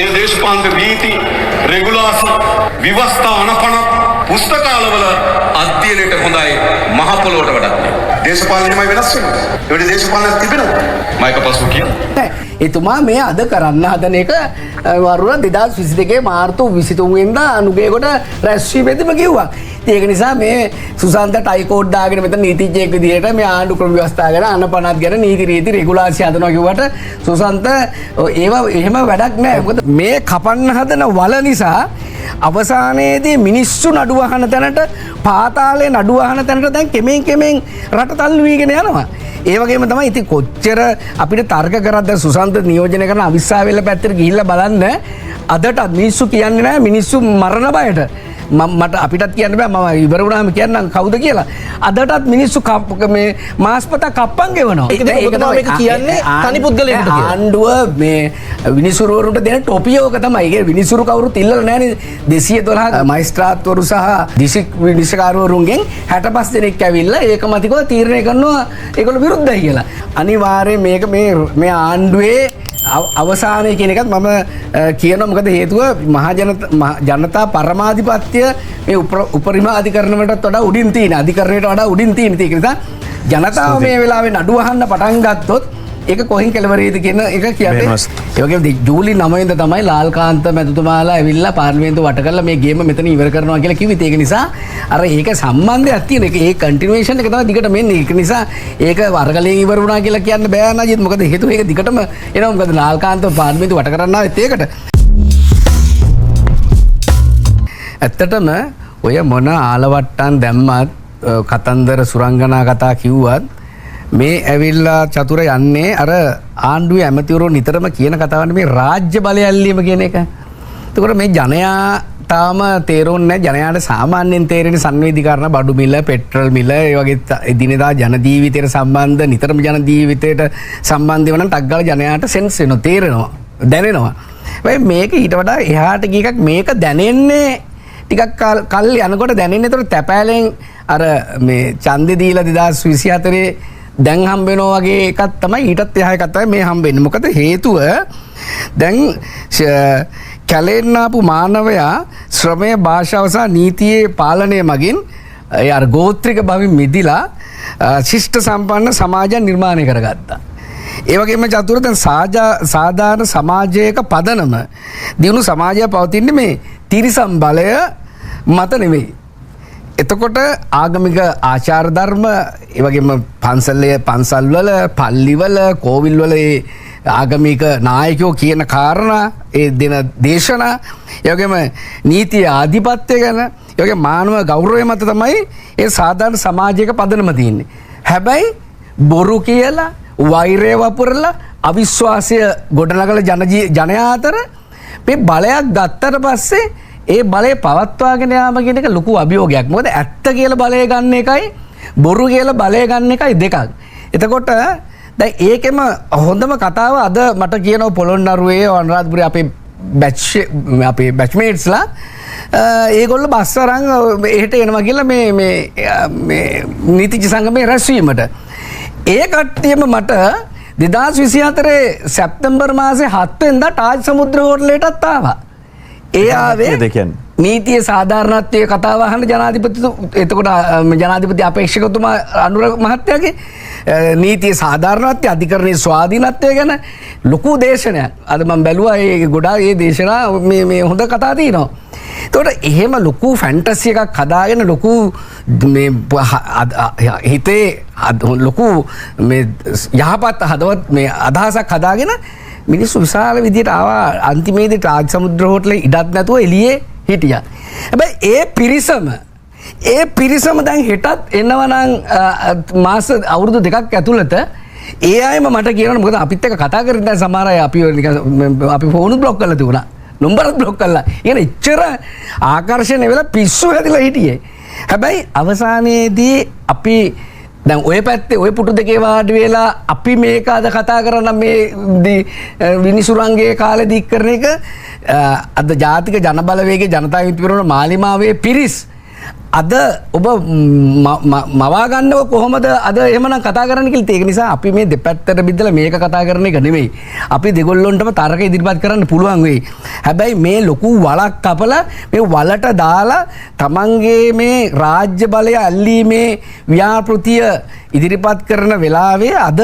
ඒ දේශපාලන රීති රෙගුලාසි විවස්ථා අනපන පුස්තකාලවල අධ්‍යයනයට හොඳයි මහ පොළොවට වඩා. දේශපාලනයමයි වෙනස් වෙන්නේ. ඒ වෙලේ දේශපාලනයක් තිබෙනවා. මයික පසු කියන්නේ. එතුමා මේ අද කරන්න හදන එක වරුණ 2022 මාර්තු 23 වෙනිදා අනුගේකොට රැස්වීමේදීම කිව්වා. ඒක නිසා මේ සුසන්ත ටයිකෝඩ් දාගෙන මෙතන නීතිඥයෙක් විදිහට මේ ආණ්ඩු ක්‍රම ව්‍යවස්ථා ගැන අනපනත් ගැන නීති රීති රෙගුලාසි හදනවා කිව්වට සුසන්ත ඒවා එහෙම වැඩක් නැහැ. මොකද මේ කපන්න හදන වල නිසා අවසානයේදී මිනිස්සු නඩු අහන තැනට පාතාලේ නඩු අහන තැනට දැන් කෙමෙන් රට තල්ලු වීගෙන යනවා. ඒ වගේම තමයි ඉතින් කොච්චර අපිට තර්ක කරද්ද සුසන්ත නියෝජනය කරන අවිස්සාවෙල්ල පැත්තට ගිහිල්ලා බලන්න අදට මිනිස්සු කියන්නේ නැහැ මිනිස්සු මරණ බයට. මට අපිටත් කියන්න බෑ මම ඉවර වුණාම කියන්නම් කවුද කියලා. අදටත් මිනිස්සු මේ මාස්පත කප්පන් ගෙවනවා. ඒක තමයි මේක කියන්නේ තනි පුද්ගලයෙකුට කියලා. ආණ්ඩුව මේ විනිසුරුවරුන්ට දෙන ටොපියෝක තමයි. ඒක විනිසුරු කවුරුත් ඉල්ලලා නැහැනේ. 212 මයිස්ත්‍රාත්වරු සහ දිස්ත්‍රික් විනිශ්චයකාරවරුන්ගෙන් 65 දෙනෙක් ඇවිල්ලා ඒක මතිකව තීරණය කරනවා ඒගොල්ලෝ විරුද්ධයි කියලා. අනිවාර්යයෙන් මේක මේ ආණ්ඩුවේ අවසානය කියන එකත් මම කියනවා. මොකද හේතුව ජනතා පරමාධිපත්‍ය මේ උපරිම අධිකරණයටත් වඩා උඩින් තියෙන අධිකරණයට වඩා උඩින් තියෙන. ඒක නිසා ජනතාව මේ වෙලාවේ නඩු අහන්න පටන් ගත්තොත් ඒක කොහෙන් කෙලවරේද කියන එක කියන්නේ. ඒ වගේම ජූලි 9 වෙනිදා තමයි ලාල්කාන්ත මැතිතුමාලා ඇවිල්ලා පාර්ලිමේන්තුව වට කරලා මේ ගේම මෙතන ඉවර කරනවා කියලා කිව්විත්. ඒක නිසා අර ඒක සම්බන්ධයක් තියෙන. ඒ කන්ටිනියුේෂන් එක තමයි දිගට මෙන්නේ. ඒක නිසා ඒක වර්ගලයෙන් ඉවර වුණා කියලා කියන්න බෑ නේද? මොකද හේතුව ඒක දිගටම එනවා. මොකද ලාල්කාන්ත පාර්ලිමේන්තුව වට කරන්න ආවෙත් ඒකට. ඇත්තටම ඔය මොන ආලවට්ටම් දැම්මත් කතන්දර සුරංගනා කතා කිව්වත් මේ ඇවිල්ලා චතුර යන්නේ අර ආණ්ඩුවේ ඇමතිවරු නිතරම කියන කතාවනේ මේ රාජ්‍ය බලය ඇල්ලීම කියන එක. එතකොට මේ ජනයා තාම තේරෙන්නේ නැහැ. ජනයාට සාමාන්‍යයෙන් තේරෙන සංවේදීකරණ බඩු මිල, පෙට්‍රල් මිල, ඒ වගේ එදිනෙදා ජන ජීවිතයට සම්බන්ධ නිතරම ජන ජීවිතයට සම්බන්ධ වෙන ටක් ගාලා ජනයාට සෙන්ස් වෙනවා, තේරෙනවා, දැනෙනවා. හැබැයි මේක ඊට වඩා එහාට ගිය එකක්. මේක දැනෙන්නේ ටිකක් කල් යනකොට දැනෙන්නේ. ඒතර තැපෑලෙන් අර මේ ඡන්දෙ දීලා 2024 දැන් හම්බ වෙනවා වගේ එකක් තමයි ඊටත් එහා එකක් තමයි මේ හම්බ වෙන්නේ. මොකද හේතුව දැන් කැලෙන්න ආපු මානවයා ශ්‍රමය භාෂාව සහ නීතියේ පාලනය මගින් ඒ අර ගෝත්‍රික භවින් මිදිලා ශිෂ්ට සම්පන්න සමාජයක් නිර්මාණය කරගත්තා. ඒ වගේම චතුර දැන් සාධාරණ සමාජයක පදනම දිනු සමාජය පවතින්නේ මේ තිරිසන් බලය මත නෙවෙයි. එතකොට ආගමික ආචාර ධර්ම ඒ වගේම පන්සල්වල පල්ලිවල කෝවිල්වල ආගමික නායකයෝ කියන කාරණා ඒ දෙන දේශනා ඒ වගේම නීතිය ආධිපත්‍ය ගැන ඒ වගේ මානව ගෞරවය මත තමයි ඒ සාධාරණ සමාජයක පදනම තියෙන්නේ. හැබැයි බොරු කියලා වෛරය වපුරලා අවිශ්වාසය ගොඩනගලා ජනයා අතර මේ බලයක් ගත්තට පස්සේ ඒ බලය පවත්වාගෙන යාම කියන එක ලොකු අභියෝගයක්. මොකද ඇත්ත කියලා බලය ගන්න එකයි බොරු කියලා බලය ගන්න එකයි දෙකක්. එතකොට දැන් ඒකෙම හොඳම කතාව අද මට කියනවා පොළොන්නරුවේ අනුරාධපුරේ අපේ බැච්මේට්ස්ලා ඒගොල්ලෝ බස් අරන් එහෙට එනවා කියලා මේ නීතිඥ සංගමේ රැස්වීමට. ඒ කට්ටියම මට 2024 සැප්තැම්බර් මාසේ 7 වෙනිදා ටාජ් සමුද්‍ර හෝටලයටත් ආවා. ඒ ආවේ නීතිය සාධාරණත්වයේ කතාව අහන එතකොට ජනාධිපති අපේක්ෂකතුමා අනුර මහත්තයාගේ නීතිය සාධාරණත්වය අධිකරණයේ ස්වාධීනත්වය ගැන ලොකු දේශනයක්. අද මම බැලුවා ඒ ගොඩාක් ඒ දේශනා මේ හොඳ කතා තියෙනවා. එතකොට එහෙම ලොකු ෆැන්ටසි එකක් හදාගෙන ලොකු මේ හිතේ ලොකු මේ යහපත් හදවත් මේ අදහසක් හදාගෙන මිනිස්සු විශාල විදියට ආවා. අන්තිමේදී ටාජ් සමුද්‍ර හෝටලේ ඉඩක් නැතුව එළියේ හිටියා. හැබැයි ඒ පිරිසම දැන් හෙටත් එනවනම් මාස අවුරුදු 2ක් ඇතුළත ඒ අයම මට කියනවා. මොකද අපිත් එක්ක කතා කරගෙන දැන් සමහර අය අපි ෆෝන් බ්ලොක් කරලා තිබුණා. නම්බරත් බ්ලොක් කළා. ඉතින් එච්චර ආකර්ෂණය වෙලා පිස්සු හැදිලා හිටියේ. හැබැයි අවසානයේදී අපි දැන් ඔය පැත්තේ ඔය පුටු දෙකේ වාඩි වෙලා අපි මේක අද කතා කරන මේ විනිසුරංගේ කාලෙදී කරන එක අද ජාතික ජනබලවේගයේ ජනතා විමුක්ති පෙරමුණ මාලිමාවේ පිරිස් අද ඔබ මවාගන්නව කොහොමද අද එහෙමනම් කතා කරන්න කියලා ඒක නිසා අපි මේ දෙපැත්තට බෙදලා මේක කතා කරන එක නෙමෙයි. අපි දෙගොල්ලොන්ටම තරක ඉදිරිපත් කරන්න පුළුවන් වෙයි. හැබැයි මේ ලොකු වලක් කපලා මේ වලට දාලා තමන්ගේ මේ රාජ්‍ය බලය අල්ලීමේ ව්‍යාපෘතිය ඉදිරිපත් කරන වෙලාවේ අද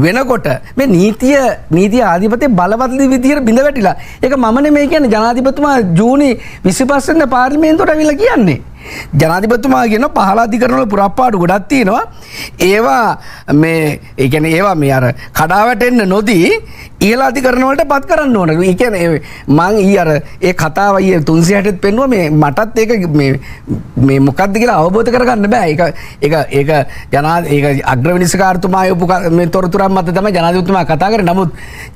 වෙනකොට මේ නීතිය ආධිපත්‍ය බලවත් විදිහට බිඳ වැටිලා. ඒක මම නෙමෙයි කියන්නේ ජනාධිපතිතුමා ජූනි 25 වෙනිදා පාර්ලිමේන්තුවට ඇවිල්ලා කියන්නේ. ජනාධිපතිතුමා කියන පහළ අධිකරණ වල පුරාපාඩු ගොඩක් තියෙනවා. ඒවා මේ ඒ කියන්නේ ඒවා මේ අර කඩා වැටෙන්න නොදී ඉහළ අධිකරණ වලට පත් කරන්න ඕන. ඒ කියන්නේ මං ඒ කතාව 360ත් පෙන්නුවා මේ මටත් ඒක මේ මොකක්ද කියලා අවබෝධ කරගන්න බෑ. ඒක අග්‍රවිනිශ්චයකාරතුමා යොපු මේ තොරතුරක් මත තමයි ජනාධිපතිතුමා කතා කරන්නේ. නමුත්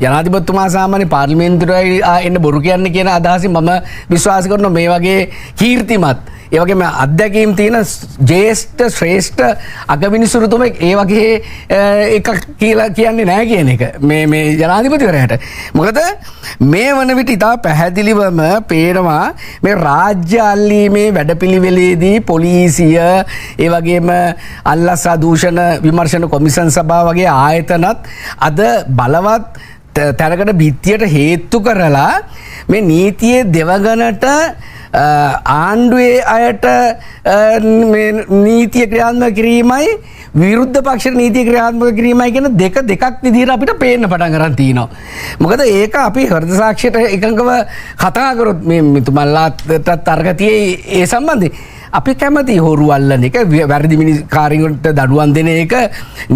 ජනාධිපතිතුමා සාමාන්‍ය පාර්ලිමේන්තුවට එන්න බොරු කියන්නේ කියන අදහසින් මම විශ්වාස කරනවා මේ වගේ කීර්තිමත් ඒ වගේම අත්දැකීම් තියෙන ජේෂ්ඨ ශ්‍රේෂ්ඨ අගවිනිසුරුතුමෙක් ඒ වගේ එකක් කියලා කියන්නේ නැහැ කියන එක මේ ජනාධිපතිවරයාට. මොකද මේ වන විට ඉතා පැහැදිලිවම පේනවා මේ රාජ්‍ය අල්ලීමේ වැඩපිළිවෙලේදී පොලිසිය ඒ වගේම අල්ලස් දූෂණ විමර්ශන කොමිෂන් සභාව වගේ ආයතනත් අද බලවත් තැනකට බිත්තියට හේතු කරලා මේ නීතියේ දෙවගනට ආණ්ඩුවේ අයට නීතිය ක්‍රියාත්මක කිරීමයි විරුද්ධ පක්ෂ නීතිය ක්‍රියාත්මක කිරීමයි කියන දෙකක් විදිහට අපිට පේන්න පටන් ගන්න තියෙනවා. මොකද ඒක අපි හෘද සාක්ෂියට එකඟව කතා කරොත් මේ මිතුමල්ලාට තර්ක තියේ ඒ සම්බන්ධයෙන් අපි කැමති හොරු අල්ලන එක වැරදි කාරියන්ට දඩුවම් දෙන එක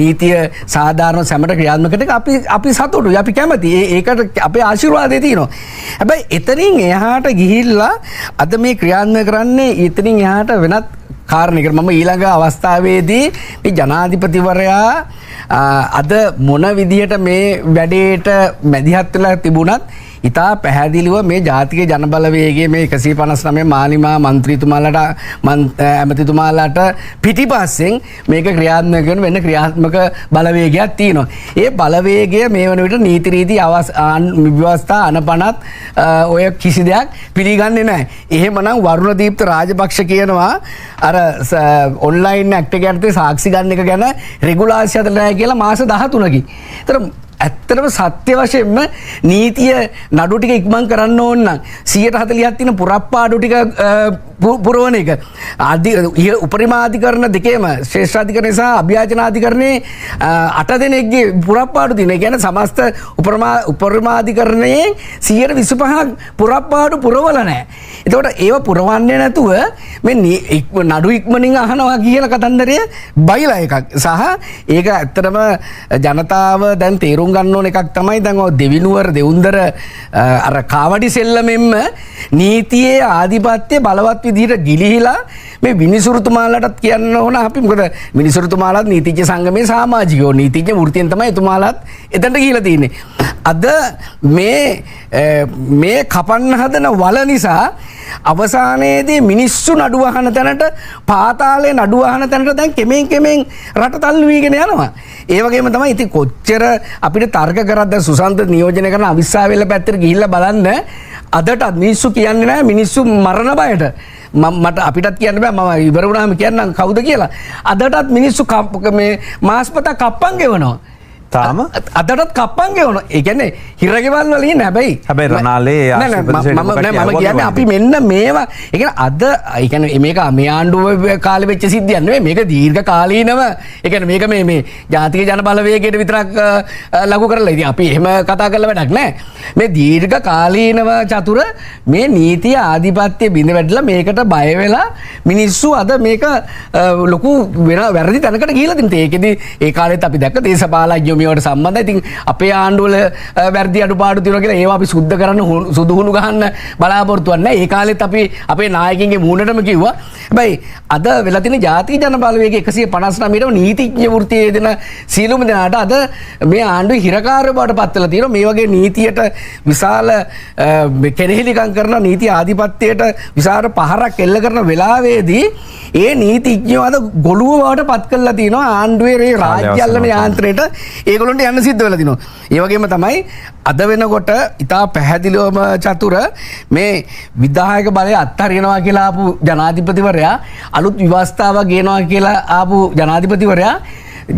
නීතිය සාධාරණ සැමට ක්‍රියාත්මක කරන එක අපි සතුටුයි අපි කැමති ඒකට අපේ ආශිර්වාදය තියෙනවා. හැබැයි එතනින් එහාට ගිහිල්ලා අද මේ ක්‍රියාත්මක කරන්නේ එතනින් එහාට වෙනත් කාරණයකට මම ඊළඟ අවස්ථාවේදී මේ ජනාධිපතිවරයා අද මොන විදිහට මේ වැඩේට මැදිහත් වෙලා තිබුණත් ඉතා පැහැදිලිව මේ ජාතික ජනබලවේගයේ මේ 159 මාලිමා මන්ත්‍රීතුමාලට ඇමතිතුමාලට පිටිපස්සෙන් මේක ක්‍රියාත්මක කරන වෙන ක්‍රියාත්මක බලවේගයක් තියෙනවා. ඒ බලවේගය මේ වන විට නීති රීති ව්‍යවස්ථා අනපනත් ඔය කිසි දෙයක් පිළිගන්නේ නැහැ. එහෙමනම් වරුණදීප්ත රාජපක්ෂ කියනවා අර ඔන්ලයින් ඇක්ට් එක යටතේ සාක්ෂි ගන්න එක ගැන රෙගුලාසි හදලා නැහැ කියලා මාස 13කින්. ඒතර ඇත්තටම සත්‍ය වශයෙන්ම නීතිය නඩු ටික ඉක්මන් කරන්න ඕන නම් 140ක් තියෙන පුරප්පාඩු ටික පුරවන එක උපරිමාධිකරණ දෙකේම ශ්‍රේෂ්ඨාධිකරණය සහ අභියාචනාධිකරණයේ 8 දෙනෙක්ගේ පුරප්පාඩු තියෙන. ඒ කියන්නේ සමස්ත උපරිමාධිකරණයේ 125ක් පුරප්පාඩු පුරවලා නැහැ. එතකොට ඒව පුරවන්නේ නැතුව මේ නඩු ඉක්මනින් අහනවා කියන කතන්දරය බයිලා එකක්. සහ ඒක ඇත්තටම ජනතාව දැන් තේරුම් ගන්න ඕන එකක් තමයි දැන් ඔය දෙවිනුවර දෙවුන්දර අර කාවඩි සෙල්ලමෙන්ම නීතියේ ආධිපත්‍ය බලවත් විදිහට ගිලිහිලා මේ විනිසුරුතුමාලටත් කියන්න ඕන අපි මොකද විනිසුරුතුමාලත් නීතිඥ සංගමේ සමාජිකයෝ නීතිඥ වෘත්තියෙන් තමයි එතුමාලත් එතනට ගිහිලා තියෙන්නේ. අද මේ කපන්න හදන වල නිසා අවසානයේදී මිනිස්සු නඩුව අහන තැනට පාතාලේ නඩුව අහන තැනට දැන් කෙමෙන් රට තල්ලු වීගෙන යනවා. ඒ වගේම තමයි ඉතින් කොච්චර අපිට තර්ක කරත් දැන් සුසන්ත නියෝජනය කරන අවිස්සාවෙල්ල පැත්තට ගිහිල්ලා බලන්න අදටත් මිනිස්සු කියන්නේ නැහැ මිනිස්සු මරණ බයට. මට අපිටත් කියන්න බෑ මම ඉවර වුණාම කියන්නම් කවුද කියලා. අදටත් මිනිස්සු මේ මාස්පත කප්පන් ගෙවනවා. තාම අදටත් කප්පන් ගෙවනවා. ඒ කියන්නේ හිරගෙවල් වල ඉන්නේ හැබැයි රනාලේ මම කියන්නේ අපි මෙන්න මේවා ඒ කියන්නේ අද ඒ කියන්නේ මේක මේ ආණ්ඩුව කාලේ වෙච්ච සිද්ධියක් නෙවෙයි මේක දීර්ඝ කාලීනව ඒ කියන්නේ මේක මේ ජාතික ජන බලවේගයට විතරක් ලඝු කරලා ඉතින් අපි එහෙම කතා කරලා වැඩක් නැහැ. මේ දීර්ඝ කාලීනව චතුර මේ නීතිය ආධිපත්‍ය බිඳ වැටලා මේකට බය වෙලා මිනිස්සු අද මේක ලොකු වැරදි තැනකට ගිහිලා තින්ට. ඒකෙදි ඒ කාලෙත් අපි දැක්ක දේශපාලඥයෝ මේවට සම්බන්ධයි. ඉතින් අපේ ආණ්ඩුවල වැරදි අඩුපාඩු තියෙනවා කියලා ඒවා අපි සුද්ධ කරන්න සුදුහුණු ගහන්න බලාපොරොත්තු වෙන්නේ. ඒ කාලෙත් අපි අපේ නායකයින්ගේ මූණටම කිව්වා. හැබැයි අද වෙලා තියෙන ජාතික ජන බලවේගය 159ටම නීතිඥ වෘත්තියේ දෙන සීලුම දෙනාට අද මේ ආණ්ඩුවේ හිරකාරය බවට පත් වෙලා තියෙනවා. මේ වගේ නීතියට විශාල කෙනෙහිලිකම් කරන නීති ආධිපත්‍යයට විශාල පහරක් එල්ල කරන වෙලාවේදී ඒ නීතිඥයෝ අද ගොළුව බවට පත් කරලා තියෙනවා ආණ්ඩුවේ රාජ්‍ය අල්ලන යාන්ත්‍රයට. ඒගොල්ලන්ට යන්න සිද්ධ වෙලා තිනවා. ඒ වගේම තමයි අද වෙනකොට ඉතා පැහැදිලිවම චතුර මේ විධායක බලය අත්හරිනවා කියලා ආපු ජනාධිපතිවරයා අලුත් ව්‍යවස්ථාවක් ගේනවා කියලා ආපු ජනාධිපතිවරයා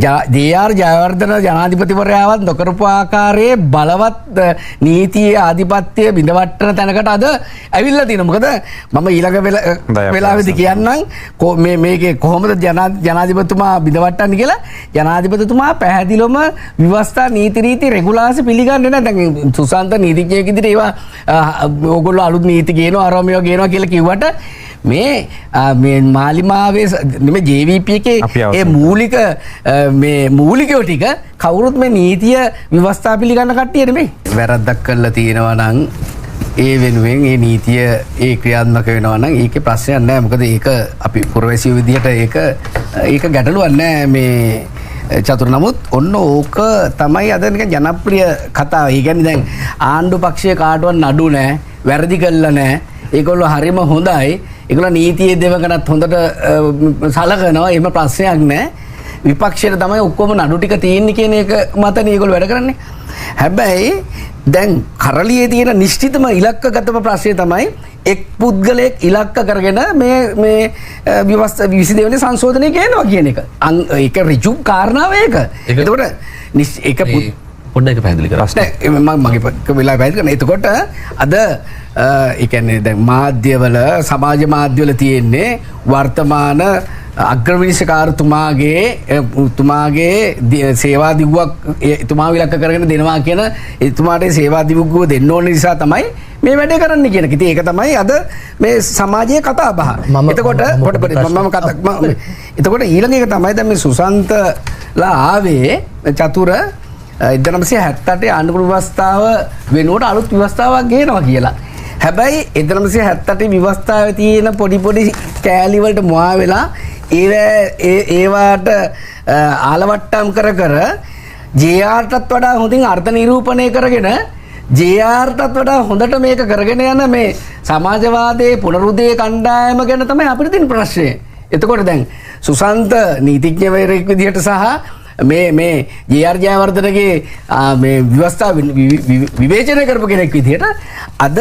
ජේ.ආර්. ජයවර්ධන ජනාධිපතිවරයාවත් නොකරපු ආකාරයේ බලවත් නීතියේ ආධිපත්‍ය බිඳවට්ටන තැනකට අද ඇවිල්ලා තියෙනවා. මොකද මම ඊළඟ වෙලාවේදී කියන්නම් මේකේ කොහොමද ජනාධිපතිතුමා බිඳවට්ටන්නේ කියලා. ජනාධිපතිතුමා පැහැදිලිවම ව්‍යවස්ථා නීති රීති රෙගුලාසි පිළිගන්නේ නැහැ. දැන් සුසාන්ත නීතිඥයෙක් විදිහට ඒවා ඕගොල්ලෝ අලුත් නීති ගේනවා අරමේවා ගේනවා කියලා කිව්වට මේ මාලිමාවේ මේ JVP එකේ ඒ මූලිකව ටික කවුරුත් මේ නීතිය ව්‍යවස්ථා පිළිගන්න කට්ටිය නෙමෙයි. වැරද්දක් කරලා තියෙනවා නම් ඒ වෙනුවෙන් ඒ නීතිය ඒ ක්‍රියාත්මක වෙනවා නම් ඒකේ ප්‍රශ්නයක් නැහැ. මොකද ඒක අපි පුරවැසියෝ විදිහට ඒක ගැටලුවක් නැහැ මේ චතුර. නමුත් ඔන්න ඕක තමයි අද නිකන් ජනප්‍රිය කතාව. ඒ කියන්නේ දැන් ආණ්ඩු පක්ෂයේ කාටවත් නඩු නැහැ, වැරදි කළා නැහැ. ඒගොල්ලෝ හරිම හොඳයි. ඒගොල්ලෝ නීතියේ දෙවකටත් හොඳට සලකනවා. එහෙම ප්‍රශ්නයක් නැහැ. විපක්ෂයට තමයි ඔක්කොම නඩු ටික තියෙන්නේ කියන එක මතනේ ඒගොල්ලෝ වැඩ කරන්නේ. හැබැයි දැන් කරලියේ තියෙන නිශ්චිතම ඉලක්කගතම ප්‍රශ්නය තමයි එක් පුද්ගලයෙක් ඉලක්ක කරගෙන මේ ව්‍යවස්ථා 22 වෙනි සංශෝධනය කියනවා කියන එක. ඒක ඍජු කාරණාව ඒක. එතකොට ඒක පොඩ්ඩක් පැහැදිලි කරන්න. මගේ වෙලාව පැහැදිලි කරන්න. එතකොට අද ඒ කියන්නේ දැන් මාධ්‍යවල සමාජ මාධ්‍යවල තියෙන්නේ වර්තමාන අග්‍රවිනිශ්චකාරතුමාගේ සේවා දිගුවක් එතුමා විලක්ක කරගෙන දෙනවා කියන එතුමාට සේවා දිගුව දෙන්න ඕන නිසා තමයි මේ වැඩේ කරන්න කියන එක. ඉතින් ඒක තමයි අද මේ සමාජයේ කතා බහ. එතකොට එතකොට ඊළඟ එක තමයි දැන් මේ සුසන්තලා ආවේ චතුර 1978 ආණ්ඩුක්‍රම ව්‍යවස්ථාව වෙනුවට අලුත් ව්‍යවස්ථාවක් ගේනවා කියලා. හැබැයි 1978 ව්‍යවස්ථාවේ තියෙන පොඩි කෑලි වලට මොහා වෙලා ඒවාට ආලවට්ටම් කර ජේ.ආර්.ටත් වඩා හොඳින් අර්ථ නිරූපණය කරගෙන ජේ.ආර්.ටත් වඩා හොඳට මේක කරගෙන යන මේ සමාජවාදයේ පුනරුදය කණ්ඩායම ගැන තමයි අපිට තියෙන ප්‍රශ්නේ. එතකොට දැන් සුසන්ත නීතිඥවරයෙක් විදිහට සහ මේ ජේ.ආර්. ජයවර්ධනගේ මේ ව්‍යවස්ථා විවේචනය කරපු කෙනෙක් විදිහට අද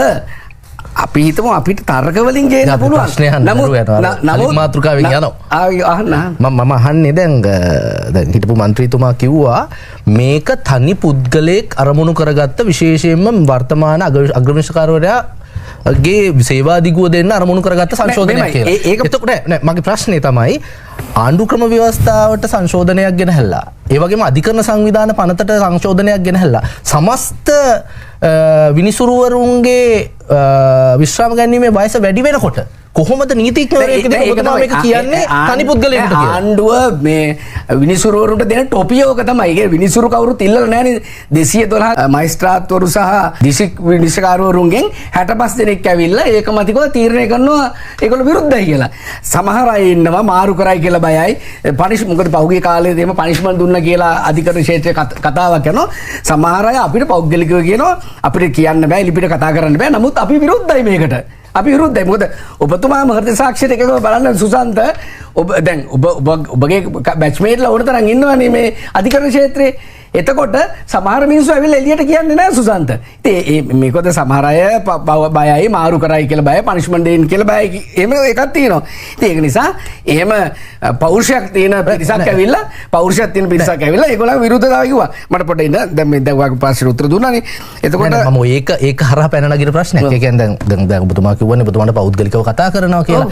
අපි හිතමු අපිට තර්ක වලින් ගේන්න පුළුවන් ප්‍රශ්නයක් නමුත් මාතෘකාවෙන් යනවා. මම අහන්නේ දැන් හිටපු മന്ത്രിතුමා කිව්වා මේක තනි පුද්ගලයෙක් අරමුණු කරගත්ත විශේෂයෙන්ම වර්තමාන අග්‍රවිනිශ්චකාරවරයා ගේ සේවා දිගුව දෙන්න අරමුණු කරගත්ත සංශෝධනයක් කියලා. එතකොට මගේ ප්‍රශ්නේ තමයි ආණ්ඩුක්‍රම ව්‍යවස්ථාවට සංශෝධනයක් ගෙනහැල්ලා. ඒ වගේම අධිකරණ සංවිධාන පනතට සංශෝධනයක් ගෙනහැල්ලා. සමස්ත විනිසුරුවරුන්ගේ විශ්‍රාම ගැනීමේ වයස වැඩි වෙනකොට කොහොමද නීතිඥවරයෙක් මේක කියන්නේ තනි පුද්ගලයෙකුට කියලා? ආණ්ඩුව මේ විනිසුරුවරුන්ට දෙන ටොපියෝක තමයි. ඒ විනිසුරු කවුරුත් ඉල්ලලා නැහැනේ. 212 මයිස්ත්‍රාත්වරු සහ දිස්ත්‍රික් විනිශ්චයකාරවරුන්ගෙන් 65 දෙනෙක් ඇවිල්ලා ඒකමතිකව තීරණය කරනවා ඒගොල්ලෝ විරුද්ධයි කියලා. සමහර අය ඉන්නවා මාරු කරයි කියලා බයයි. මොකද පහුගිය කාලේදී එම පනිෂ්මන්ට් දුන්නා කියලා අධිකරණ ක්ෂේත්‍රයේ කතාවක් යනවා. සමහර අය අපිට පෞද්ගලිකව කියනවා අපිට කියන්න බෑ, ලිපිට කතා කරන්න බෑ. නමුත් අපි විරුද්ධයි මේකට. අපි විරුද්ධයි. මොකද ඔබතුමාම හෘද සාක්ෂියට එකව බලන්න සුසන්ත දැන් ඔබගේ බැච්මේට්ලා ඕන තරම් ඉන්නවනේ මේ අධිකරණ ක්ෂේත්‍රයේ. එතකොට සමහර මිනිස්සු ඇවිල්ලා එළියට කියන්නේ නැහැ සුසන්ත. ඉතින් මේකද සමහර අය බයයි මාරු කරයි කියලා බයයි පනිෂ්මන්ට් දෙන්න කියලා බයයි. එහෙම එකක් තියෙනවා. ඉතින් ඒක නිසා එහෙම පෞරුෂයක් තියෙන පිරිසක් ඇවිල්ලා ඒගොල්ලෝ විරුද්ධතාවය කිව්වා. මට පොඩ්ඩක් ඉන්න දැන් මේ දැන් පාස්ටර් උත්තර දුන්නානේ. එතකොට මම ඒක හරහා පැන නගින ප්‍රශ්නයක්. ඒ කියන්නේ දැන් ඔබතුමා කිව්වනේ ඔබතුමාට පෞද්ගලිකව කතා කරනවා කියලා.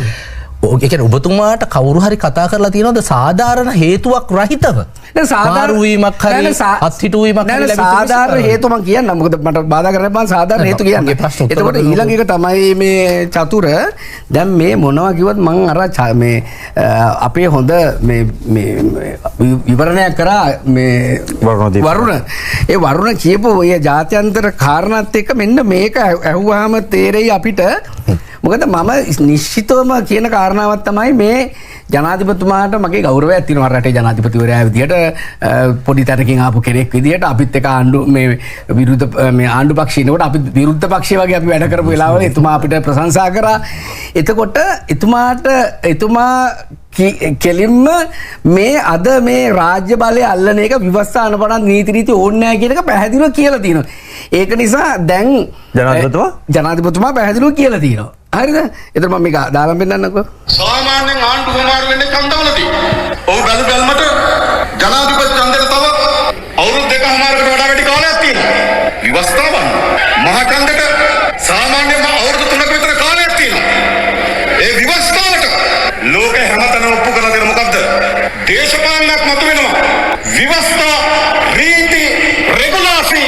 ඒ කියන්නේ ඔබතුමාට කවුරු හරි කතා කරලා තියෙනවද සාධාරණ හේතුවක් රහිතව? මාරු වීමක් හරි අත්හිටුවීමක් හරි ලැබිච්ච සාධාරණ හේතු මම කියන්නම්. මොකද මට බාධා කරන්න බෑ සාධාරණ හේතු කියන්න. එතකොට ඊළඟ එක තමයි මේ චතුර දැන් මේ මොනවා කිව්වත් මම අර මේ අපේ හොඳ මේ විවරණයක් කරා මේ වරුණ. ඒ වරුණ කියපු ඔය ජාත්‍යන්තර කාරණාත් එක්ක මෙන්න මේක ඇහුවාම තේරෙයි අපිට. මොකද මම නිශ්චිතවම කියන කාරණාවක් තමයි මේ ජනාධිපතිතුමාට මගේ ගෞරවයක් තියෙනවා රටේ ජනාධිපතිවරයා විදියට පොඩි තැනකින් ආපු කෙනෙක් විදියට අපිත් එක්ක ආණ්ඩු මේ විරුද්ධ මේ ආණ්ඩු පක්ෂේ ඉන්නකොට අපි විරුද්ධ පක්ෂේ වගේ අපි වැඩ කරපු වෙලාවල එතුමා අපිට ප්‍රශංසා කරා. එතකොට එතුමා කෙලින්ම මේ අද මේ රාජ්‍ය බලය අල්ලන එක විවස්ථාන පනත් නීති රීති ඕනේ නැහැ කියන එක පැහැදිලිව කියලා තියෙනවා. ඒක නිසා දැන් ජනාධිපතිතුමා පැහැදිලිව කියලා තියෙනවා. හරිද? එතකොට මම මේක දාලා පෙන්නන්නකෝ. සාමාන්‍යයෙන් ආණ්ඩු කුමාරු වෙන්නේ ඡන්දවලදී. ඔව් බැලුමට ජනාධිපති ඡන්දෙට තව අවුරුදු දෙකමාරකට වඩා වැඩි කාලයක් තියෙනවා. විවස්ථාවන් මහා ඡන්දෙට සාමාන්‍යයෙන් අවුරුදු 3ක විතර කාලයක් තියෙනවා. ඒ විවස්ථාවට ලෝකේ හැමතැනම ඔප්පු කරලා දෙන මොකද්ද? දේශපාලනයක් මතුවෙනවා. විවස්ථා රීති රෙගුලාසි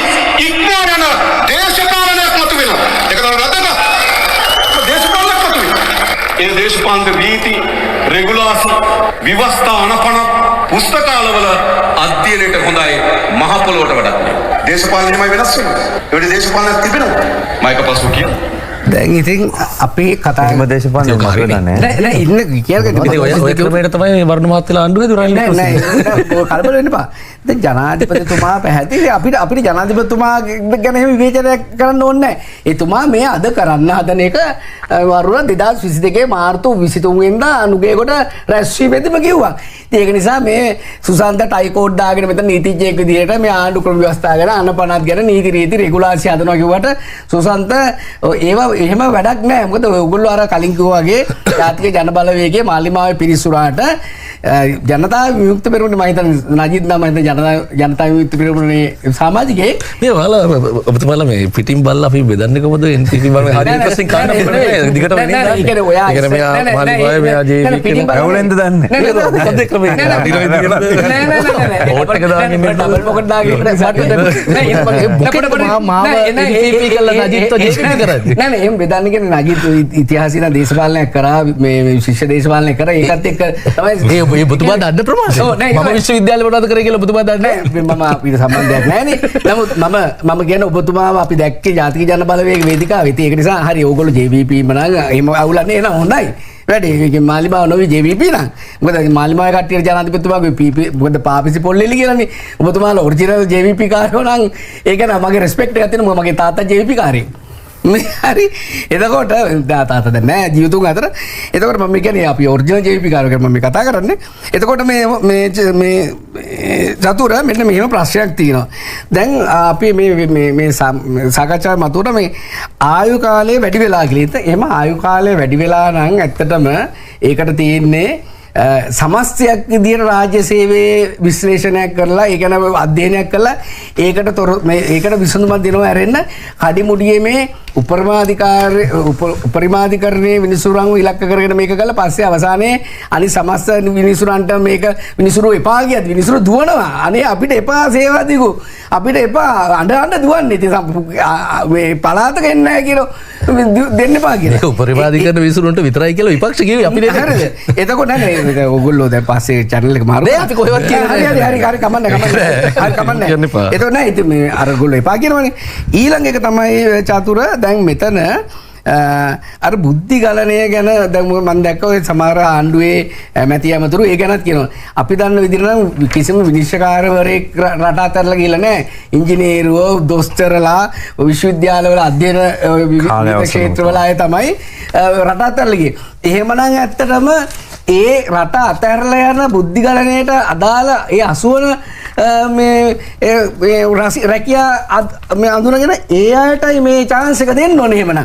ඉක්මවන දේශපාලනයක් මතුවෙනවා. ඒක තමයි වැදගත්. දේශපාලනයක් මතුවෙනවා. ඒ දේශපාලන රීති රෙගුලාසි විවස්ථා අනපන පුස්තකාලවල අධ්‍යයනයට හොඳයි මහ පොළොවට වඩා. දේශපාලනයමයි වෙනස් වෙන්නේ. ඒ දේශපාලනයක් තිබෙනවා. මයික පසු කියන දැන් ඉතින් අපි කතා එහෙම දේශපාලනයක් කරලා නැහැ. නෑ ඉන්න කියලා ඔය ක්‍රමයට තමයි වර්ණ මහත්තයලා ආණ්ඩුවේ දුරන්නේ. නෑ කලබල වෙන්න එපා. දැන් ජනාධිපතිතුමා පැහැදිලි අපිට ජනාධිපතිතුමා ගැන එහෙම විවේචනයක් කරන්න ඕනේ නෑ. එතුමා මේ අද කරන්න හදන එක වරුණ 2022 මාර්තු 23 වෙනිදා අනුගේකොට රැස්වීමේදීම කිව්වා. ඒක නිසා මේ සුසන්ත ටයිකෝඩ් දාගෙන මෙතන නීතිඥයෙක් විදිහට මේ ආණ්ඩු ක්‍රම ව්‍යවස්ථා ගැන අනපනත් ගැන නීති රීති රෙගුලාසි හදනවා කිව්වට සුසන්ත ඒවා එහෙම වැඩක් නෑ. මොකද ඔයගොල්ලෝ අර කලින් කිව්වා වගේ ජාතික ජනබලවේගයේ මාලිමාවේ පිරිසුරාට ජනතා විමුක්ති පෙරමුණ මම හිතන්නේ නජිත් නම් හිතන්නේ ජනතා විමුක්ති පෙරමුණේ සමාජිකයෙක් මේ ඔබතුමාලා මේ පිටින් බල්ලා අපි බෙදන්නේ කොහොමද එන්ටිපි මම හරිය ප්‍රශ්න කාරණා බෙදන්නේ දිගට වෙන්නේ නැහැ. ඒ කියන්නේ ඔයා මෙයා මාලිමාවේ මෙයා ජීවිතේ ඇවුලෙන්ද දන්නේ මොකද ක්‍රමය ඕට් එක දාගෙන ඉන්න ඩබල් පොකට් දාගෙන එන්ටිපි කළා නජිත්ව ජීවිත කරද්දි නෑ එහෙම බෙදන්නේ කියන්නේ නජිත් ඉතිහාසික දේශපාලනයක් කරා මේ ශිෂ්‍ය දේශපාලනයක් කරා ඒකත් එක්ක තමයි ඒ ඔබතුමා දන්න ප්‍රමාණය මම විශ්වවිද්‍යාලේ මොනවද කරේ කියලා ඔබතුමා දන්නේ නැහැ මම අපිට සම්බන්ධයක් නැහැ නේ. නමුත් මම කියන ඔබතුමාව අපි දැක්කේ ජාතික ජන බලවේග වේදිකාවේ. ඒක නිසා හරි ඕගොල්ලෝ JVP මනං එහෙම අවුලන්නේ එහෙනම් හොඳයි. වැඩි මේකේ මාලිමාව නොවි JVP නම්. මොකද මාලිමාවේ කට්ටියට ජනාධිපතිතුමාගේ PP මොකද පාපිසි පොල්ලෙලි කියලානේ. ඔබතුමාලා ඔරිජිනල් JVP කාරයෝ නම් ඒක නම් මගේ රෙස්පෙක්ට් එකක් තියෙනවා. මගේ තාත්තා JVP කාරයෙක්. හරි එතකොට තාත නෑ ජීවිතුන් අතර. එතකොට මම කියන්නේ අපි ඔරිජිනල් JVP කාරයෝ ගැන මම කතා කරන්නේ. එතකොට මේ චතුර මෙන්න මෙහෙම ප්‍රශ්නයක් තියෙනවා. දැන් අපි මේ සාකච්ඡාවේ මතුවට මේ ආයු කාලය වැඩි වෙලා කියලා. එහෙම ආයු කාලය වැඩි වෙලා නම් ඇත්තටම ඒකට තියෙන්නේ සමස්තයක් විදියට රාජ්‍ය සේවයේ විශ්ලේෂණයක් කරලා ඒ කියන්නේ අධ්‍යයනයක් කරලා ඒකට විසඳුමක් දෙනවා ඇරෙන්න කඩිමුඩියේ මේ උපරිමාධිකරණයේ විනිසුරුන්ව ඉලක්ක කරගෙන මේක කළා. පස්සේ අවසානයේ අනිත් සමස්ත විනිසුරුන්ට මේක විනිසුරු එපා කියත් විනිසුරු දුවනවා. අනේ අපිට එපා සේවාදිකු අපිට එපා අඬ දුවන්නේ. ඉතින් මේ පළාතක එන්නේ නැහැ කියලා දෙන්න එපා කියලා. ඒක උපරිමාධිකරණ විනිසුරුන්ට විතරයි කියලා විපක්ෂ කිව්වේ අපි නේද? හරිද? එතකොට නෑ ඔයගොල්ලෝ දැන් පස්සේ channel එක මාරු අපි කොහෙවත් කියන්නේ හරි කමන්නේ එතකොට නෑ ඉතින් මේ අර ගොල්ලෝ එපා කියනවනේ. ඊළඟ එක තමයි චතුර දැන් මෙතන අර බුද්ධි ගලණය ගැන දැන් මම දැක්ක ඔය සමහර ආණ්ඩුවේ මැති ඇමතුරු ඒ ගැනත් කියනවා. අපි දන්න විදිහට නම් කිසිම විනිශ්චයකාරවරයෙක් රට අතරලා ගිහලා නැහැ. ඉංජිනේරුවෝ දොස්තරලා විශ්වවිද්‍යාලවල අධ්‍යයන විවිධ ක්ෂේත්‍රවල අය තමයි රට අතරලා ගියේ. එහෙමනම් ඇත්තටම ඒ රට අතහැරලා යන බුද්ධි ගලණයට අදාළ ඒ 80 මේ රැකියා මේ අඳුනගෙන ඒ අයටයි මේ chance එක දෙන්න ඕනේ එහෙමනම්.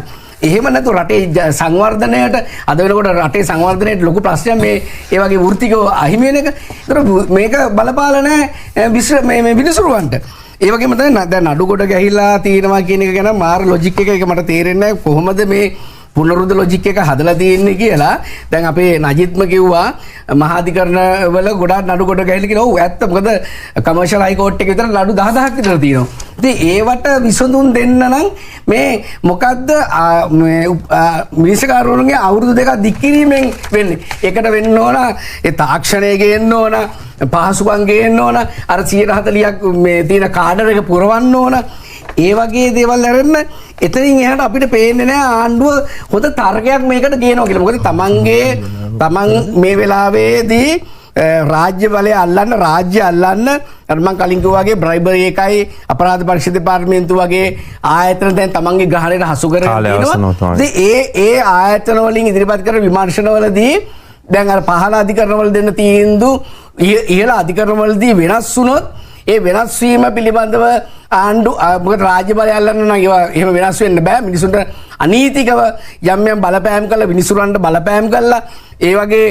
එහෙම නැතු රටේ සංවර්ධනයට අද වෙනකොට රටේ සංවර්ධනයට ලොකු ප්‍රශ්නයක් මේ ඒ වගේ වෘත්තිකව අහිමි වෙන එක. ඒතර මේක බලපාලා නැහැ මේ විනිසුරුවන්ට. ඒ වගේම තමයි දැන් නඩු කොට ගහිලා තියෙනවා කියන එක ගැන මාර ලොජික් එක මට තේරෙන්නේ නැහැ කොහොමද මේ පුනරුද්ධ ලොජික් එක හදලා තියෙන්නේ කියලා. දැන් අපේ නජිත්ම කිව්වා මහාධිකරණ වල ගොඩාක් නඩු කොට ගහලා කියලා. ඔව් ඇත්ත. මොකද කමර්ෂල් හයි කෝට් එකේ විතර නඩු 10000ක් විතර තියෙනවා. ඉතින් ඒවට විසඳුම් දෙන්න නම් මේ මොකද්ද මේ මිනිස්කාරවරුන්ගේ අවුරුදු දෙකක් දික් කිරීමෙන් වෙන්නේ. ඒකට වෙන්න ඕන ඒ තාක්ෂණය ගේන්න ඕන, පහසුකම් ගේන්න ඕන, අර 140ක් මේ තියෙන කාඩර් එක පුරවන්න ඕන. ඒ වගේ දේවල් අරන්න එතනින් එහාට අපිට පේන්නේ නැහැ ආණ්ඩුව හොඳ තර්කයක් මේකට ගේනවා කියලා. මොකද තමන් මේ වෙලාවේදී රාජ්‍ය බලය අල්ලන්න රාජ්‍ය අල්ලන්න අර මම කලින් කිව්වා වගේ බ්‍රයිබරි එකයි අපරාධ පරීක්ෂා දෙපාර්තමේන්තුව වගේ ආයතන දැන් තමන්ගේ ග්‍රහණයට හසු කරගෙන ඉන්නවා. ඒ ආයතන වලින් ඉදිරිපත් කරන විමර්ශන වලදී දැන් අර පහළ අධිකරණවල දෙන්න තීන්දුව ඉහළ අධිකරණවලදී වෙනස් වුණොත් ඒ වෙනස් වීම පිළිබඳව ආණ්ඩු මොකද රාජ්‍ය බලය අල්ලන්න නම් ඒවා එහෙම වෙනස් වෙන්න බෑ. මිනිසුන්ට අනීතිකව යම් බලපෑම් කළා, විනිසුරන්ට බලපෑම් කළා, ඒ වගේ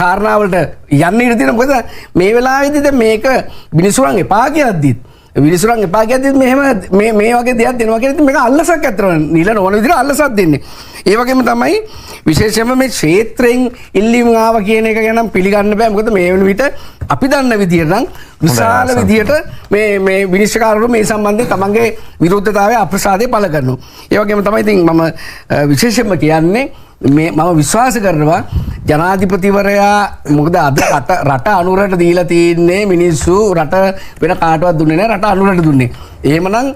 කාරණාවලට යන්න ඉඩ තියෙනවා. මොකද මේ වෙලාවේදී දැන් මේක විනිසුරන් එපා කියද්දිත් විනිසුරන් එපා කියද්දිත් මෙහෙම මේ වගේ දෙයක් දෙනවා කියලා මේක අල්ලසක් ඇත්තටම නිල නොවන විදිහට අල්ලසක් දෙන්නේ. ඒ වගේම තමයි විශේෂයෙන්ම මේ ක්ෂේත්‍රයෙන් ඉල්ලීම් ආවා කියන එක ගැන පිළිගන්න බෑ. මොකද මේ වෙන විට අපි දන්න විදිහට නම් විශාල විදිහට මේ විනිශ්චයකාරවරු මේ සම්බන්ධයෙන් තමන්ගේ විරුද්ධතාවය අප්‍රසාදය පළ කරනවා. ඒ වගේම තමයි ඉතින් මම විශේෂයෙන්ම කියන්නේ මම විශ්වාස කරනවා ජනාධිපතිවරයා මොකද අද රට අනුරට දීලා තියෙන්නේ මිනිස්සු රට වෙන කාටවත් දුන්නේ නැහැ රට අනුරට දුන්නේ. එහෙමනම්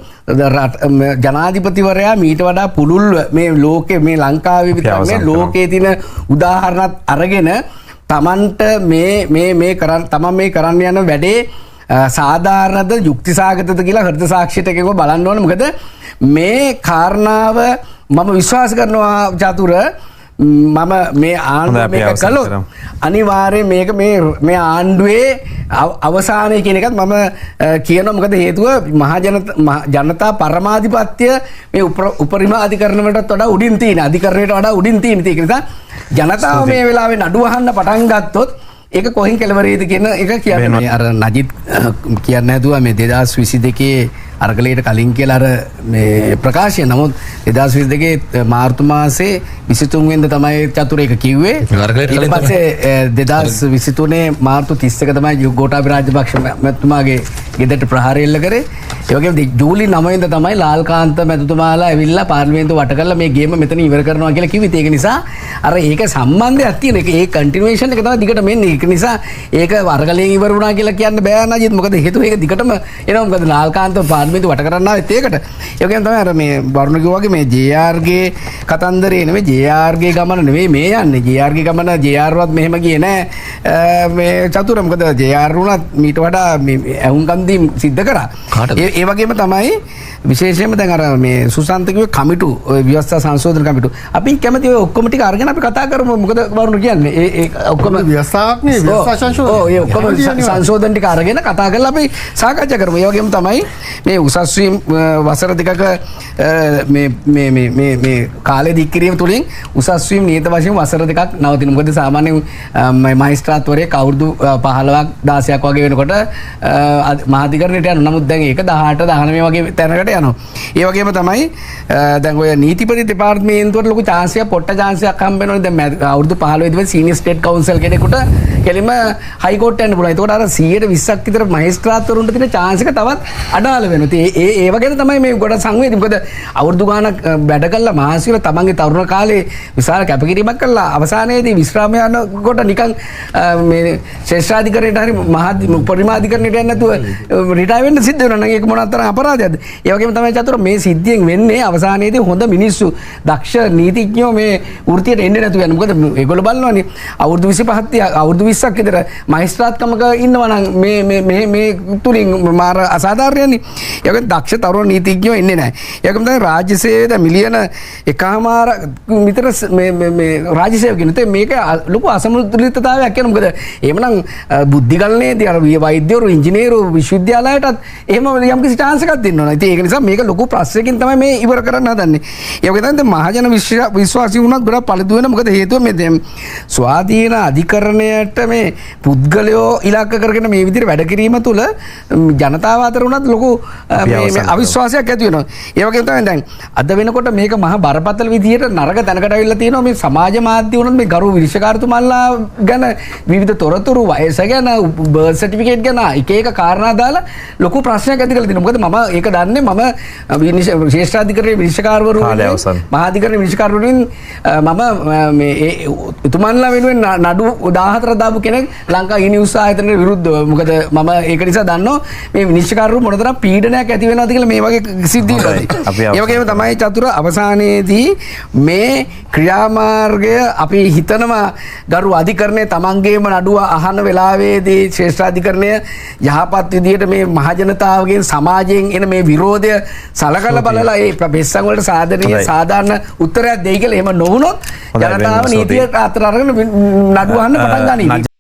ජනාධිපතිවරයා මීට වඩා පුළුල්ව මේ ලෝකේ මේ ලංකාවේ විතර මේ ලෝකයේ තියෙන උදාහරණත් අරගෙන තමන්ට මේ කරන්න යන වැඩේ සාධාරණද යුක්තිසාගතද කියලා හෘද සාක්ෂියට එකව බලන්න ඕන. මොකද මේ කාරණාව මම විශ්වාස කරනවා චතුර මම මේ ආණ්ඩුව මේක කළොත් අනිවාර්යයෙන් මේක මේ ආණ්ඩුවේ අවසානය කියන එකත් මම කියනවා. මොකද හේතුව ජනතා පරමාධිපත්‍ය මේ උපරිම අධිකරණ වලට වඩා උඩින් තියෙන අධිකරණයට වඩා උඩින් තියෙන. ඒක නිසා ජනතාව මේ වෙලාවේ නඩු අහන්න පටන් ගත්තොත් ඒක කොහෙන් කෙලවරේද කියන එක කියන්නේ. අර නජිත් කියන්නේ නැතුව මේ 2022 අරගලයට කලින් කියලා අර මේ ප්‍රකාශය. නමුත් 2022 මාර්තු මාසේ 23 වෙනිදා තමයි චතුර ඒක කිව්වේ. ඊට පස්සේ 2023 මාර්තු 31 තමයි ගෝඨාභය රාජපක්ෂ මැතිතුමාගේ ගෙදරට ප්‍රහාරය එල්ල කරේ. ඒ වගේම ජූලි 9 වෙනිදා තමයි ලාල්කාන්ත මැතිතුමාලා ඇවිල්ලා පාර්ලිමේන්තුව වට කරලා මේ ගේම මෙතන ඉවර කරනවා කියලා කිව්විත්. ඒක නිසා අර ඒක සම්බන්ධයක් තියෙන එක ඒ කන්ටිනියුේෂන් එක තමයි දිගට මෙන්නේ. ඒක නිසා ඒක අරගලයෙන් ඉවර වුණා කියලා කියන්න බෑ නජිත්. මොකද හේතුව ඒක දිගටම එනවා. මොකද ලාල්කාන්ත පාර්ලිමේන්තුව වට කරන්න ආවෙත් ඒකට. ඒ වගේම තමයි අර මේ වරුණ කිව්වා වගේ මේ JR ගේ කතන්දරේ නෙමෙයි JR ගේ ගමන නෙමෙයි මේ යන්නේ. JR ගේ ගමන JR වත් මෙහෙම ගියේ නෑ මේ චතුර. මොකද JR උනත් මීට වඩා මේ ඇහුම්කන් දීම් සිද්ධ කරා. ඒ වගේම තමයි විශේෂයෙන්ම දැන් අර මේ සුසන්ත කිව්වේ කමිටු ව්‍යවස්ථා සංශෝධන කමිටු. අපි කැමති ඔය ඔක්කොම ටික අරගෙන අපි කතා කරමු. මොකද වරුණ කියන්නේ ඒ ඔක්කොම ව්‍යවස්ථාවක් නේ ව්‍යවස්ථා සංශෝධන. ඔව් ඒ ඔක්කොම සංශෝධන ටික අරගෙන කතා කරලා අපි සාකච්ඡා කරමු. ඒ වගේම තමයි මේ උසස් වීම වසර දෙකක මේ කාලය දික් කිරීම තුළින් උසස් වීම නියත වශයෙන් වසර දෙකක් නවතින. මොකද සාමාන්‍යයෙන් මහේස්ත්‍රාත්වරයෙක් අවුරුදු 15ක් 16ක් වගේ වෙනකොට මහාධිකරණයට යනවා. නමුත් දැන් ඒක 18 19 වගේ තැනකට යනවා. ඒ වගේම තමයි දැන් ඔය නීතිපති දෙපාර්තමේන්තුවට ලොකු chance එකක් පොට්ට chance එකක් හම්බ වෙනවනේ. දැන් අවුරුදු 15 දී සීනියර් ස්ටේට් කවුන්සල් කෙනෙකුට කෙලිම හයි කෝට් යන්න පුළුවන්. ඒකට අර 120ක් විතර මහේස්ත්‍රාත්වරුන්ට තියෙන chance එක තවත් අඩාල වෙනවා. ඒ වගේ තමයි මේ ගොඩ සංවේදී. මොකද අවුරුදු ගාණක් වැඩ කළා මහසිල තමන්ගේ තරුණ කාලේ විශාල කැපකිරීමක් කළා. අවසානයේදී විශ්‍රාම යනකොට නිකන් මේ ශ්‍රේෂ්ඨාධිකරණයට හරි පරිමාධිකරණයට යන්න නැතුව රිටයර් වෙන්න සිද්ධ වෙනවා. නම් ඒක මොනතරම් අපරාධයක්ද? ඒ වගේම තමයි චතුර මේ සිද්ධියෙන් වෙන්නේ අවසානයේදී හොඳ මිනිස්සු දක්ෂ නීතිඥයෝ මේ වෘත්තියට එන්නේ නැතුව යනවා. මොකද ඒගොල්ලෝ බලනවානේ අවුරුදු 25ක් අවුරුදු 20ක් විතර මහේස්ත්‍රාත්කමක ඉන්නවා නම් මේ තුලින් මාර අසාධාරණයනේ. ඒ වගේ දක්ෂ තරුණ නීතිඥයෝ එන්නේ නැහැ. ඒකම තමයි රාජ්‍ය සේවයද මිලියන 1.5 විතර මේ රාජ්‍ය සේවකිනුත් මේක ලොකු අසමතුලිතතාවයක් කියන. මොකද එහෙමනම් බුද්ධිගලනයේදී අර වෛද්‍යවරු ඉංජිනේරු විශ්වවිද්‍යාලයටත් එහෙම යම්කිසි chance එකක් දෙන්න ඕන. ඉතින් ඒක නිසා මේක ලොකු ප්‍රශ්නයකින් තමයි මේ ඉවර කරන්න හදන්නේ. ඒ වගේ තමයි මහජන විශ්වාසී වුණත් ගොඩක් පළදු වෙන. මොකද හේතුව මේ දැන් ස්වාධීන අධිකරණයට මේ පුද්ගලයෝ ඉලක්ක කරගෙන මේ විදිහට වැඩ කිරීම තුළ ජනතාව අතර උනත් ලොකු මේ අවිශ්වාසයක් ඇති වෙනවා. ඒ වගේම තමයි දැන් අද වෙනකොට මේක මහා බරපතල විදිහට නරක තැනකට අවිල්ලා තියෙනවා. මේ සමාජ මාධ්‍ය උනත් මේ ගරු විනිශ්චයකාරතුමාලා ගැන විවිධ තොරතුරු වයස ගැන බර්ත් සර්ටිෆිකේට් ගැන එක කාරණා දාලා ලොකු ප්‍රශ්නයක් ඇති කරලා තියෙනවා. මොකද මම ඒක දන්නේ මම ශ්‍රේෂ්ඨාධිකරණයේ විනිශ්චයකාරවරු මහාධිකරණයේ විනිශ්චයකාරවරුන් මම මේ එතුමන්ලා වෙනුවෙන් නඩු 14 දාපු කෙනෙක් ලංකා නිවුස් ආයතනයේ විරුද්ධව. මොකද මම ඒක නිසා දන්නවා මේ විනිශ්චයකාරවරු මොනතරම් පීඩනයක් ඇති වෙනවද කියලා මේ වගේ සිද්ධි වලදී. ඒ වගේම තමයි චතුර අවසානයේදී මේ ක්‍රියාමාර්ගය අපි හිතනවා ගරු අධිකරණය තමන්ගේම නඩුව අහන වෙලාවේදී ශ්‍රේෂ්ඨාධිකරණය යහපත් විදියට මේ මහජනතාවගෙන් සමාජයෙන් එන මේ විරෝධය සලකලා බලලා ඒ ප්‍රබෙස්සන් වලට සාධනීය සාධාරණ උත්තරයක් දෙයි කියලා එහෙම නොවුනොත් ජනතාව නීතියට අතර අරගෙන නඩුව අහන්න පටන් ගන්නවා.